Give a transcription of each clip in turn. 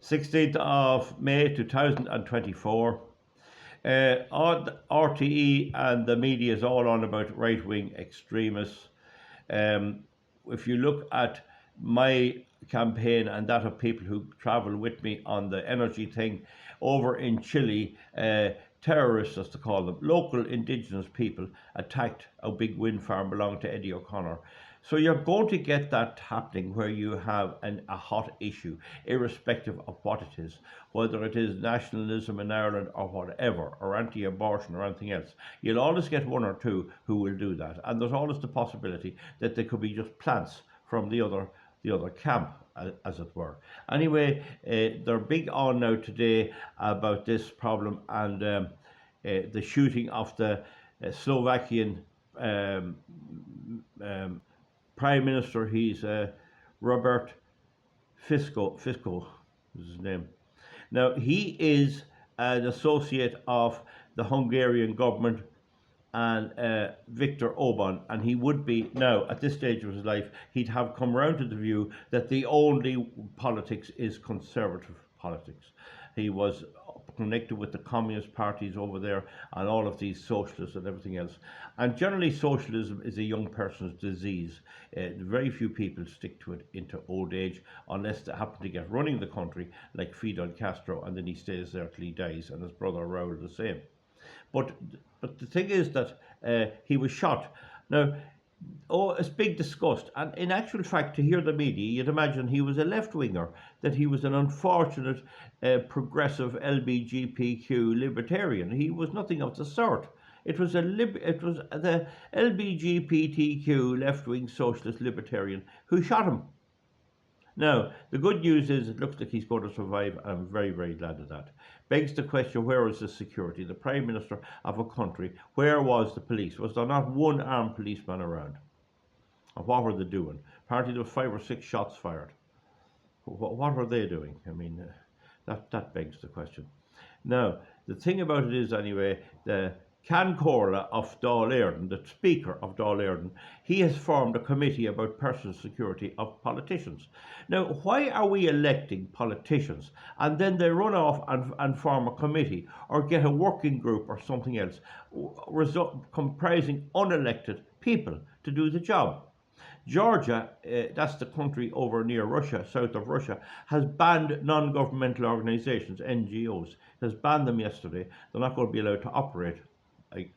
16th of May 2024. On RTE and the media is all on about right-wing extremists. If you look at my campaign and that of people who travel with me on the energy thing over in Chile, terrorists, as to call them, local indigenous people attacked a big wind farm belonging to Eddie O'Connor. So you're going to get that happening where you have a hot issue, irrespective of what it is, whether it is nationalism in Ireland or whatever, or anti-abortion or anything else. You'll always get one or two who will do that, and there's always the possibility that they could be just plants from the other camp, as it were. Anyway, they're big on now today about this problem and the shooting of the Slovakian Prime Minister. He's Robert Fico is his name. Now, he is an associate of the Hungarian government and Viktor Orban, and he would be, now at this stage of his life, he'd have come round to the view that the only politics is conservative politics. He was connected with the communist parties over there and all of these socialists and everything else. And generally socialism is a young person's disease. Very few people stick to it into old age unless they happen to get running the country like Fidel Castro, and then he stays there till he dies, and his brother Raul the same. But the thing is that he was shot. Now, it's big disgust, and in actual fact, to hear the media, you'd imagine he was a left-winger, that he was an unfortunate progressive LGBTQ libertarian. He was nothing of the sort. It was the LGBTQ left-wing socialist libertarian who shot him. Now, the good news is it looks like he's going to survive, and I'm very, very glad of that. Begs the question, where was the security? The Prime Minister of a country, where was the police? Was there not one armed policeman around? And what were they doing? Apparently there were 5 or 6 shots fired. What were they doing? I mean, that begs the question. Now, the thing about it is, anyway, the Can Corla of Dáil Éireann, the Speaker of Dáil Éireann, he has formed a committee about personal security of politicians. Now, why are we electing politicians and then they run off and form a committee or get a working group or something else comprising unelected people to do the job? Georgia, that's the country over near Russia, south of Russia, has banned non-governmental organizations, NGOs. It has banned them yesterday. They're not going to be allowed to operate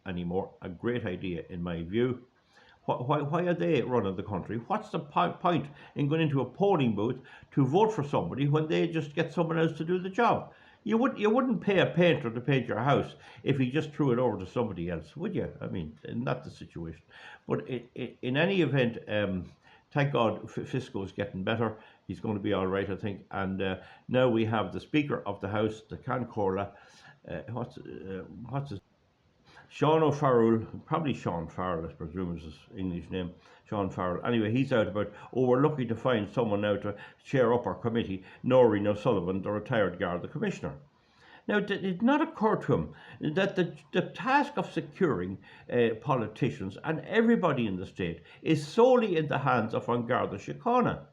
anymore. A great idea in my view. Why are they running the country? What's the point in going into a polling booth to vote for somebody when they just get someone else to do the job? You wouldn't pay a painter to paint your house if he just threw it over to somebody else, would you? I mean, not the situation. But in any event, thank God Fisco's getting better. He's going to be all right, I think. And now we have the Speaker of the House, the Can Corla. What's his Sean O'Farrell, probably Sean Farrell, I presume is his English name, Sean Farrell. Anyway, he's out about, we're lucky to find someone now to chair up our committee, Noreen O'Sullivan, the retired Garda Commissioner. Now, it did not occur to him that the task of securing politicians and everybody in the state is solely in the hands of An Garda Síochána.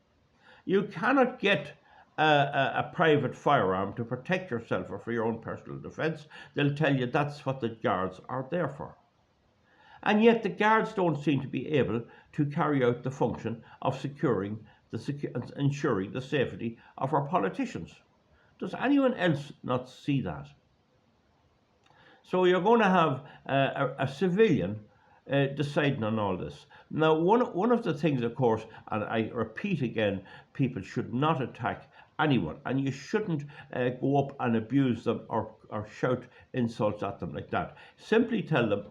You cannot get a private firearm to protect yourself or for your own personal defence. They'll tell you that's what the guards are there for. And yet the guards don't seem to be able to carry out the function of ensuring the safety of our politicians. Does anyone else not see that? So you're going to have a civilian deciding on all this. Now, one of the things, of course, and I repeat again, people should not attack anyone, and you shouldn't go up and abuse them or shout insults at them like that. Simply tell them,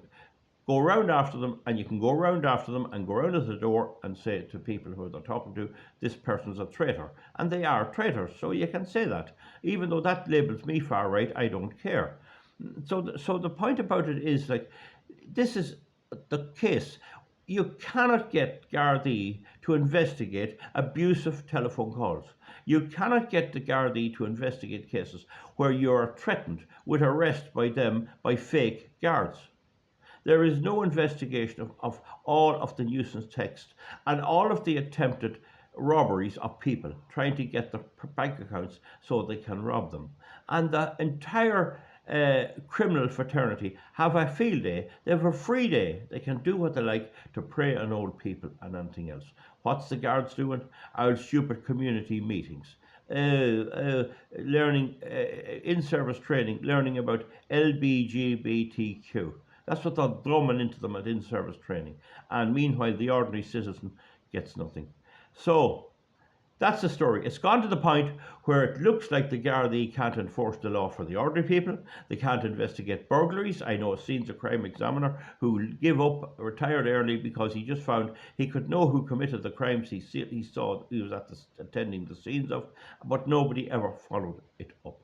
go around after them, and you can go around after them and go around at the door and say to people who they're talking to, this person's a traitor. And they are traitors, so you can say that. Even though that labels me far right, I don't care. So the point about it is, like, this is the case. You cannot get Gardaí to investigate abusive telephone calls. You cannot get the Gardaí to investigate cases where you are threatened with arrest by them by fake guards. There is no investigation of all of the nuisance text and all of the attempted robberies of people, trying to get their bank accounts so they can rob them. And the entire criminal fraternity have a field day. They have a free day. They can do what they like to prey on old people and anything else. What's the guards doing? Our stupid community meetings. Learning in-service training, learning about LBGBTQ. That's what they're drumming into them at in-service training. And meanwhile, the ordinary citizen gets nothing. So that's the story. It's gone to the point where it looks like the Gardaí can't enforce the law for the ordinary people. They can't investigate burglaries. I know a scenes of crime examiner who gave up, retired early because he just found he could know who committed the crimes he saw he was attending the scenes of, but nobody ever followed it up.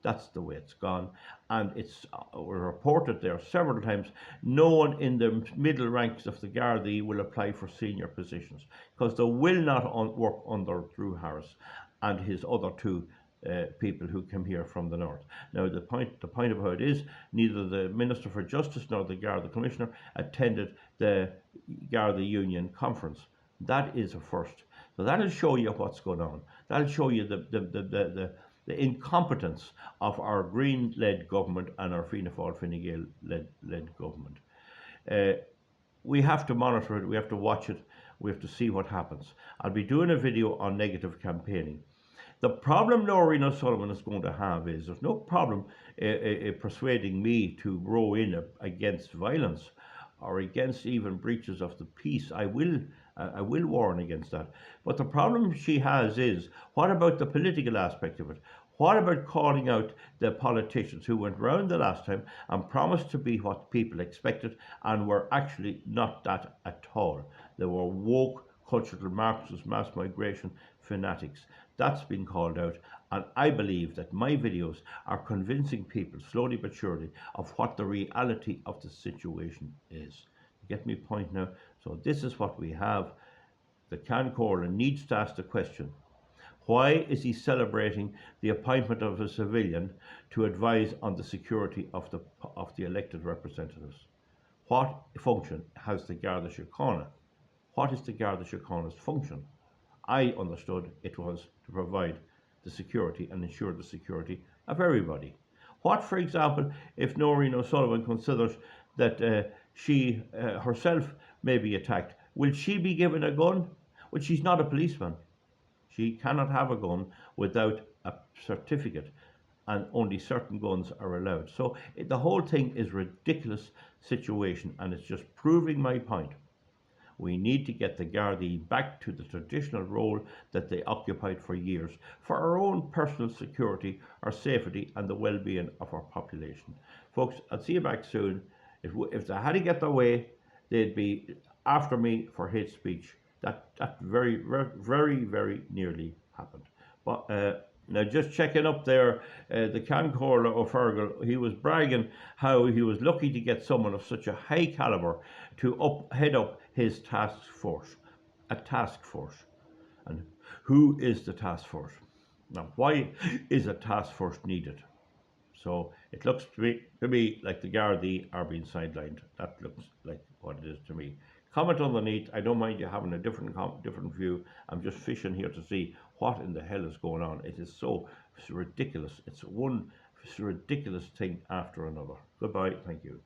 That's the way it's gone. And it's reported there several times. No one in the middle ranks of the Gardaí will apply for senior positions because they will not work under Drew Harris and his other two people who came here from the north. Now, the point about it is neither the Minister for Justice nor the Garda Commissioner attended the Garda Union conference. That is a first. So that'll show you what's going on. That'll show you the incompetence of our Green-led government and our Fianna Fáil Fine Gael-led government. We have to monitor it, we have to watch it, we have to see what happens. I'll be doing a video on negative campaigning. The problem Noreen O'Sullivan is going to have is there's no problem persuading me to row in against violence or against even breaches of the peace. I will warn against that. But the problem she has is, what about the political aspect of it? What about calling out the politicians who went round the last time and promised to be what people expected and were actually not that at all? They were woke, cultural Marxist, mass migration fanatics. That's been called out, and I believe that my videos are convincing people, slowly but surely, of what the reality of the situation is. You get me point now? So this is what we have. The Can Corlin needs to ask the question, why is he celebrating the appointment of a civilian to advise on the security of the elected representatives? What function has the Garda Síochána? What is the Garda Síochána's function? I understood it was to provide the security and ensure the security of everybody. What, for example, if Noreen O'Sullivan considers that she herself may be attacked? Will she be given a gun? Well, she's not a policeman. She cannot have a gun without a certificate, and only certain guns are allowed. So the whole thing is a ridiculous situation, and it's just proving my point. We need to get the Gardaí back to the traditional role that they occupied for years for our own personal security, our safety, and the well-being of our population. Folks, I'll see you back soon. If they had to get their way, they'd be after me for hate speech. That very, very, very nearly happened. But now, just checking up there, the Cancorla O'Fergal, he was bragging how he was lucky to get someone of such a high calibre to head up his task force, a task force. And who is the task force? Now, why is a task force needed? So it looks to me like the Gardaí are being sidelined. That looks like what it is to me. Comment underneath. I don't mind you having a different view. I'm just fishing here to see what in the hell is going on. It's ridiculous. It's one ridiculous thing after another. Goodbye. Thank you.